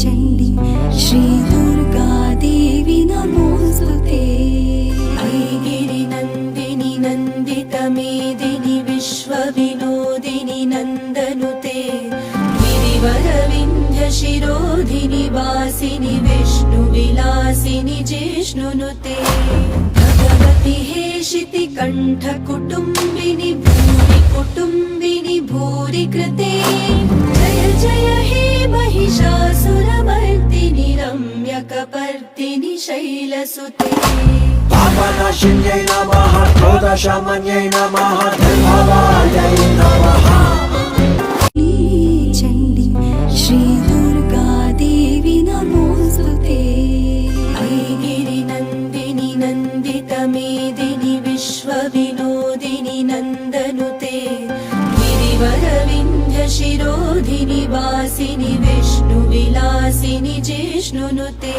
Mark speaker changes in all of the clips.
Speaker 1: चण्डी श्रीदुर्गा देवी नमोऽस्तुते।
Speaker 2: गिरिनन्दिनि नन्दितमेदिनि विश्वविनोदिनि नन्दनुते। गिरिवरविन्ध्यशिरोधिनि वासिनि विष्णुविलासिनि जिष्णुनुते। भगवति हेशितिकण्ठकुटुम्बिनि भूरि कुटुम्बिनि भूरि कृते। जय जय हे महिषासुरमर्दिनि रम्यकपर्दिनि शैलसुते।
Speaker 3: पापनाशिन्यै नमः क्रोधशमन्यै नमः धर्मवायै नमः।
Speaker 1: चण्डी श्रीदुर्गा देवी नमोऽस्तुते।
Speaker 2: गिरिनन्दिनि नन्दितमेदिनि विश्वविनोदिनि नन्दनुते। गिरिवरविन्ध्यशिरोधिनि वासिनि विष्णुविलासिनि जिष्णुनुते।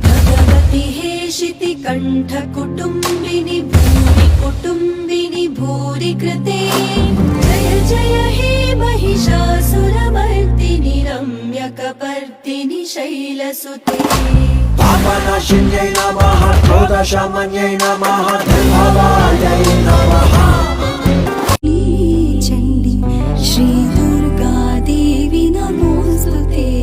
Speaker 2: भगवति हेशितिकण्ठकुटुम्बिनि भूरि कुटुम्बिनि भूरि कृते। जय जय हे महिषासुरमर्दिनि रम्यकपर्दिनि शैलसुते।
Speaker 3: पापनाशिन्यै नमः क्रोधशमन्यै नमः धर्मवायै